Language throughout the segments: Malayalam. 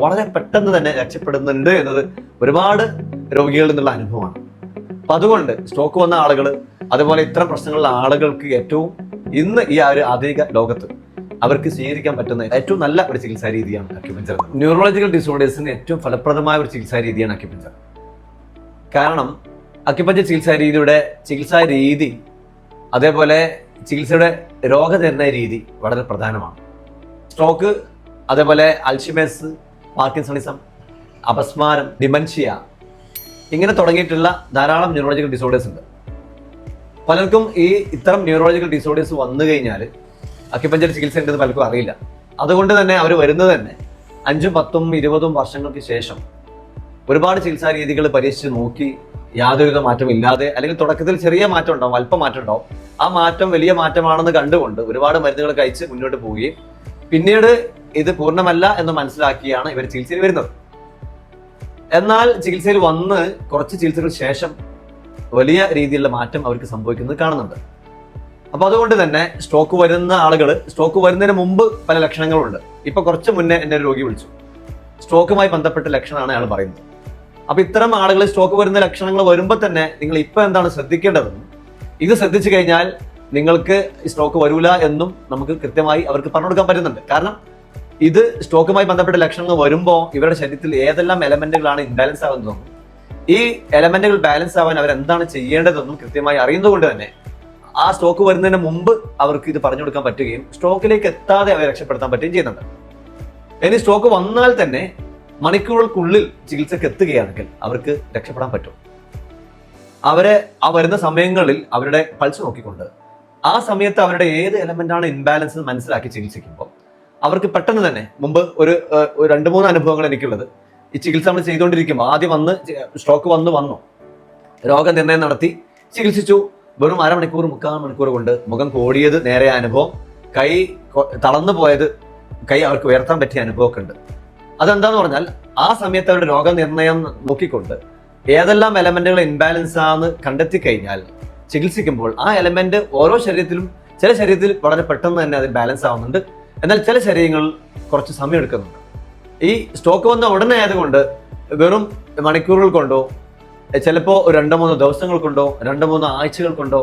വളരെ പെട്ടെന്ന് തന്നെ രക്ഷപ്പെടുന്നുണ്ട് എന്നത് ഒരുപാട് രോഗികളിൽ നിന്നുള്ള അനുഭവമാണ്. അപ്പൊ അതുകൊണ്ട് സ്ട്രോക്ക് വന്ന ആളുകൾ, അതുപോലെ ഇത്തരം പ്രശ്നങ്ങളുള്ള ആളുകൾക്ക് ഏറ്റവും ഇന്ന് ഈ ഒരു ആധുനിക ലോകത്ത് അവർക്ക് സ്വീകരിക്കാൻ പറ്റുന്ന ഏറ്റവും നല്ല ഒരു ചികിത്സാ രീതിയാണ് അക്യുപഞ്ചർ. ന്യൂറോളജിക്കൽ ഡിസോർഡേഴ്സിന് ഏറ്റവും ഫലപ്രദമായ ഒരു ചികിത്സാ രീതിയാണ് അക്യുപഞ്ചർ. കാരണം അക്യുപഞ്ചർ ചികിത്സാ രീതി അതേപോലെ ചികിത്സയുടെ രോഗനിർണയ രീതി വളരെ പ്രധാനമാണ്. സ്ട്രോക്ക്, അതേപോലെ അൽഷിമേഴ്സ്, പാർക്കിൻസണിസം, അപസ്മാരം, ഡിമൻഷ്യ, ഇങ്ങനെ തുടങ്ങിയിട്ടുള്ള ധാരാളം ന്യൂറോളജിക്കൽ ഡിസോർഡേഴ്സ് ഉണ്ട്. പലർക്കും ഇത്തരം ന്യൂറോളജിക്കൽ ഡിസോർഡേഴ്സ് വന്നു കഴിഞ്ഞാൽ അക്യുപഞ്ചർ ചികിത്സ ഉണ്ടെന്ന് പലർക്കും അറിയില്ല. അതുകൊണ്ട് തന്നെ അവർ വരുന്നത് തന്നെ 5, 10, 20 വർഷങ്ങൾക്ക് ശേഷം ഒരുപാട് ചികിത്സാ രീതികൾ പരീക്ഷിച്ച് നോക്കി യാതൊരുവിധ മാറ്റം ഇല്ലാതെ, അല്ലെങ്കിൽ തുടക്കത്തിൽ ചെറിയ മാറ്റം ഉണ്ടാവും, അല്പം മാറ്റം ഉണ്ടാവും, ആ മാറ്റം വലിയ മാറ്റമാണെന്ന് കണ്ടുകൊണ്ട് ഒരുപാട് മരുന്നുകൾ കഴിച്ച് മുന്നോട്ട് പോവുകയും പിന്നീട് ഇത് പൂർണ്ണമല്ല എന്ന് മനസ്സിലാക്കിയാണ് ഇവർ ചികിത്സയിൽ വരുന്നത്. എന്നാൽ ചികിത്സയിൽ വന്ന് കുറച്ച് ചികിത്സകൾക്ക് ശേഷം വലിയ രീതിയിലുള്ള മാറ്റം അവർക്ക് സംഭവിക്കുന്നത് കാണുന്നുണ്ട്. അപ്പൊ അതുകൊണ്ട് തന്നെ സ്ട്രോക്ക് വരുന്നതിന് മുമ്പ് പല ലക്ഷണങ്ങളുണ്ട്. ഇപ്പൊ കുറച്ച് മുന്നേ എന്നെ ഒരു രോഗി വിളിച്ചു, സ്ട്രോക്കുമായി ബന്ധപ്പെട്ട ലക്ഷണമാണ് അയാൾ പറയുന്നത്. അപ്പൊ ഇത്തരം ആളുകൾ സ്ട്രോക്ക് വരുന്ന ലക്ഷണങ്ങൾ വരുമ്പോൾ തന്നെ നിങ്ങൾ ഇപ്പൊ എന്താണ് ശ്രദ്ധിക്കേണ്ടതെന്നും ഇത് ശ്രദ്ധിച്ചു കഴിഞ്ഞാൽ നിങ്ങൾക്ക് സ്ട്രോക്ക് വരൂല എന്നും നമുക്ക് കൃത്യമായി അവർക്ക് പറഞ്ഞു കൊടുക്കാൻ പറ്റുന്നുണ്ട്. കാരണം ഇത് സ്ട്രോക്കുമായി ബന്ധപ്പെട്ട ലക്ഷണങ്ങൾ വരുമ്പോൾ ഇവരുടെ ശരീരത്തിൽ ഏതെല്ലാം എലമെന്റുകളാണ് ഇംബാലൻസ് ആകുന്നതെന്നും ഈ എലമെന്റുകൾ ബാലൻസ് ആവാൻ അവരെന്താണ് ചെയ്യേണ്ടതെന്നും കൃത്യമായി അറിയുന്നതുകൊണ്ട് തന്നെ ആ സ്ട്രോക്ക് വരുന്നതിന് മുമ്പ് അവർക്ക് ഇത് പറഞ്ഞു കൊടുക്കാൻ പറ്റുകയും സ്ട്രോക്കിലേക്ക് എത്താതെ അവരെ രക്ഷപ്പെടുത്താൻ പറ്റുകയും ചെയ്യുന്നുണ്ട്. ഇനി സ്ട്രോക്ക് വന്നാൽ തന്നെ മണിക്കൂറുകൾക്കുള്ളിൽ ചികിത്സക്ക് എത്തുകയാണെങ്കിൽ അവർക്ക് രക്ഷപ്പെടാൻ പറ്റും. ആ വരുന്ന സമയങ്ങളിൽ അവരുടെ പൾസ് നോക്കിക്കൊണ്ട് ആ സമയത്ത് അവരുടെ ഏത് എലമെന്റാണ് ഇൻബാലൻസ് മനസ്സിലാക്കി ചികിത്സിക്കുമ്പോൾ അവർക്ക് പെട്ടെന്ന് തന്നെ, മുമ്പ് ഒരു 2-3 അനുഭവങ്ങൾ എനിക്കുള്ളത്, ഈ ചികിത്സ നമ്മൾ ചെയ്തുകൊണ്ടിരിക്കുമ്പോൾ ആദ്യം സ്ട്രോക്ക് വന്നു രോഗനിർണയം നടത്തി ചികിത്സിച്ചു. വെറും 1/2 മണിക്കൂർ 3/4 മണിക്കൂർ കൊണ്ട് മുഖം കോടിയത് നേരെ അനുഭവം, കൈ തളർന്നു പോയത്, കൈ അവർക്ക് ഉയർത്താൻ പറ്റിയ അനുഭവമൊക്കെ ഉണ്ട്. അതെന്താന്ന് പറഞ്ഞാൽ ആ സമയത്ത് അവരുടെ രോഗനിർണയം നോക്കിക്കൊണ്ട് ഏതെല്ലാം എലമെന്റുകൾ ഇൻബാലൻസ് ആണെന്ന് കണ്ടെത്തി കഴിഞ്ഞാൽ ചികിത്സിക്കുമ്പോൾ ആ എലമെന്റ് ഓരോ ശരീരത്തിലും, ചില ശരീരത്തിൽ വളരെ പെട്ടെന്ന് തന്നെ അത് ബാലൻസ് ആവുന്നുണ്ട്, എന്നാൽ ചില ശരീരങ്ങളിൽ കുറച്ച് സമയം എടുക്കുന്നുണ്ട്. ഈ സ്ട്രോക്ക് വന്ന ഉടനെ ആയതുകൊണ്ട് വെറും മണിക്കൂറുകൾ കൊണ്ടോ, ചിലപ്പോൾ 2-3 ദിവസങ്ങൾ കൊണ്ടോ, 2-3 ആഴ്ചകൾ കൊണ്ടോ,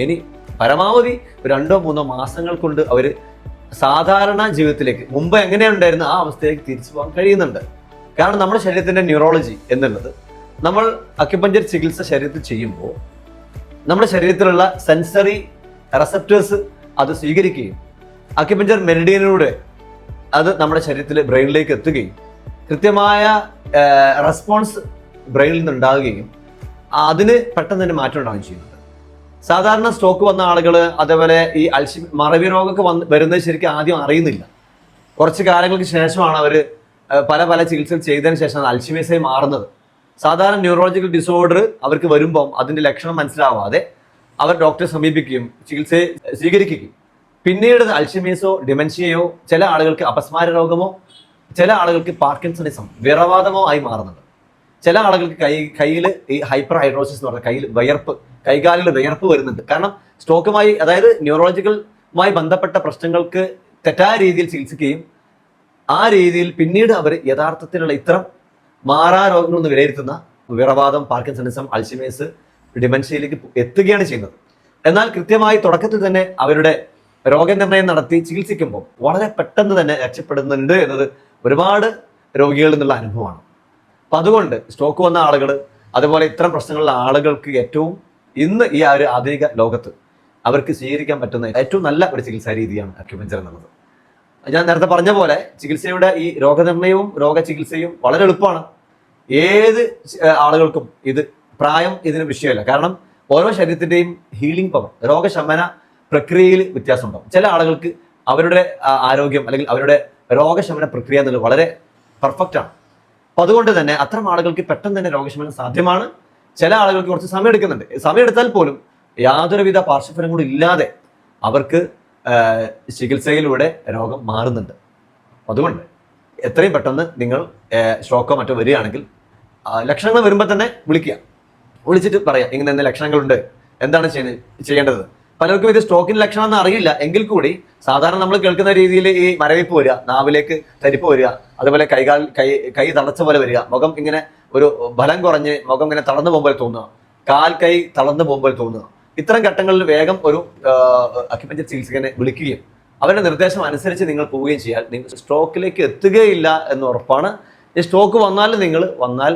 ഇനി പരമാവധി 2-3 മാസങ്ങൾ കൊണ്ട് അവര് സാധാരണ ജീവിതത്തിലേക്ക്, മുമ്പ് എങ്ങനെയുണ്ടായിരുന്ന ആ അവസ്ഥയിലേക്ക് തിരിച്ചു പോകാൻ കഴിയുന്നുണ്ട്. കാരണം നമ്മുടെ ശരീരത്തിന്റെ ന്യൂറോളജി എന്നുള്ളത്, നമ്മൾ അക്യുപഞ്ചർ ചികിത്സ ശരീരത്തിൽ ചെയ്യുമ്പോൾ നമ്മുടെ ശരീരത്തിലുള്ള സെൻസറി റെസപ്റ്റേഴ്സ് അത് സ്വീകരിക്കുകയും അക്യുപഞ്ചർ മെറിഡിയനിലൂടെ അത് നമ്മുടെ ശരീരത്തിലെ ബ്രെയിനിലേക്ക് എത്തുകയും കൃത്യമായ റെസ്പോൺസ് ബ്രെയിനിൽ നിന്നുണ്ടാകുകയും അതിന് പെട്ടെന്ന് തന്നെ മാറ്റം ഉണ്ടാവുകയും ചെയ്യുന്നുണ്ട്. സാധാരണ സ്ട്രോക്ക് വന്ന ആളുകൾ, അതേപോലെ ഈ മറവി രോഗമൊക്കെ വരുന്നത് ശരിക്കും ആദ്യം അറിയുന്നില്ല. കുറച്ച് കാലങ്ങൾക്ക് ശേഷമാണ് അവർ പല ചികിത്സകൾ ചെയ്തതിന് ശേഷം അൽഷിമേഴ്സായി മാറുന്നത്. സാധാരണ ന്യൂറോളജിക്കൽ ഡിസോർഡർ അവർക്ക് വരുമ്പം അതിന്റെ ലക്ഷണം മനസ്സിലാവാതെ അവർ ഡോക്ടറെ സമീപിക്കുകയും ചികിത്സയെ സ്വീകരിക്കുകയും പിന്നീട് അൽഷിമേഴ്സോ ഡിമെൻഷ്യയോ, ചില ആളുകൾക്ക് അപസ്മാര രോഗമോ, ചില ആളുകൾക്ക് പാർക്കിൻസണിസം, വിറവാദമോ ആയി മാറുന്നുണ്ട്. ചില ആളുകൾക്ക് കയ്യിൽ ഈ ഹൈപ്പർ ഹൈഡ്രോസിസ് എന്ന് പറഞ്ഞ കൈകാലിൽ വിയർപ്പ് വരുന്നുണ്ട്. കാരണം സ്ട്രോക്കുമായി, അതായത് ന്യൂറോളജിക്കലുമായി ബന്ധപ്പെട്ട പ്രശ്നങ്ങൾക്ക് തെറ്റായ രീതിയിൽ ചികിത്സിക്കുകയും ആ രീതിയിൽ പിന്നീട് അവർ യഥാർത്ഥത്തിലുള്ള ഇത്തരം മാറാ രോഗങ്ങളെന്ന് വിലയിരുത്തുന്ന വിറവാദം, പാർക്കിൻസണിസം, അൽഷിമേഴ്സ്, ഡിമെൻഷ്യയിലേക്ക് എത്തുകയാണ് ചെയ്യുന്നത്. എന്നാൽ കൃത്യമായി തുടക്കത്തിൽ തന്നെ അവരുടെ രോഗനിർണയം നടത്തി ചികിത്സിക്കുമ്പോൾ വളരെ പെട്ടെന്ന് തന്നെ രക്ഷപ്പെടുന്നുണ്ട് എന്നത് ഒരുപാട് രോഗികളിൽ നിന്നുള്ള അനുഭവമാണ്. അപ്പൊ അതുകൊണ്ട് സ്ട്രോക്ക് വന്ന ആളുകൾ, അതുപോലെ ഇത്തരം പ്രശ്നങ്ങളുള്ള ആളുകൾക്ക് ഏറ്റവും ഇന്ന് ഈ ഒരു ആധുനിക ലോകത്ത് അവർക്ക് സ്വീകരിക്കാൻ പറ്റുന്ന ഏറ്റവും നല്ല ഒരു ചികിത്സാ രീതിയാണ് അക്യുപഞ്ചർ എന്നുള്ളത്. ഞാൻ നേരത്തെ പറഞ്ഞ പോലെ ചികിത്സയുടെ ഈ രോഗനിർണയവും രോഗചികിത്സയും വളരെ എളുപ്പമാണ്. ഏത് ആളുകൾക്കും പ്രായം ഇതിന് വിഷയമല്ല. കാരണം ഓരോ ശരീരത്തിന്റെയും ഹീലിംഗ് പവർ, രോഗശമന പ്രക്രിയയിൽ വ്യത്യാസമുണ്ടാവും. ചില ആളുകൾക്ക് അവരുടെ ആരോഗ്യം അല്ലെങ്കിൽ അവരുടെ രോഗശമന പ്രക്രിയ എന്നുള്ളത് വളരെ പെർഫെക്റ്റ് ആണ്. അപ്പൊ അതുകൊണ്ട് തന്നെ അത്തരം ആളുകൾക്ക് പെട്ടെന്ന് തന്നെ രോഗശമനം സാധ്യമാണ്. ചില ആളുകൾക്ക് കുറച്ച് സമയം എടുക്കുന്നുണ്ട്. സമയം എടുത്താൽ പോലും യാതൊരുവിധ പാർശ്വഫലങ്ങളും ഇല്ലാതെ അവർക്ക് ചികിത്സയിലൂടെ രോഗം മാറുന്നുണ്ട്. അതുകൊണ്ട് എത്രയും പെട്ടെന്ന് നിങ്ങൾ സ്ട്രോക്കോ മറ്റോ വരികയാണെങ്കിൽ ലക്ഷണങ്ങൾ വരുമ്പോൾ തന്നെ വിളിക്കുക. വിളിച്ചിട്ട് പറയാം, ഇങ്ങനെ ലക്ഷണങ്ങളുണ്ട്, എന്താണ് ചെയ്യേണ്ടത്. പലർക്കും ഇത് സ്ട്രോക്കിന്റെ ലക്ഷണം എന്ന് അറിയില്ല എങ്കിൽ കൂടി സാധാരണ നമ്മൾ കേൾക്കുന്ന രീതിയിൽ ഈ മരവിപ്പ് വരിക, നാവിലേക്ക് തരിപ്പ് വരിക, അതുപോലെ കൈ തളച്ച പോലെ വരിക, മുഖം ഇങ്ങനെ ഒരു ബലം കുറഞ്ഞ് മുഖം ഇങ്ങനെ തളർന്നു പോകുമ്പോൾ തോന്നുക, കൈ തളർന്നു പോകുമ്പോൾ തോന്നുക. ഇത്തരം ഘട്ടങ്ങളിൽ വേഗം ഒരു അക്യുപഞ്ചർ ചികിത്സകനെ വിളിക്കുകയും അവരുടെ നിർദ്ദേശം അനുസരിച്ച് നിങ്ങൾ പോവുകയും ചെയ്യാൽ നിങ്ങൾ സ്ട്രോക്കിലേക്ക് എത്തുകയില്ല എന്ന് ഉറപ്പാണ്. ഈ സ്ട്രോക്ക് വന്നാൽ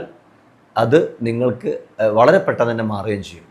അത് നിങ്ങൾക്ക് വളരെ പെട്ടെന്ന് തന്നെ മാറുകയും ചെയ്യും.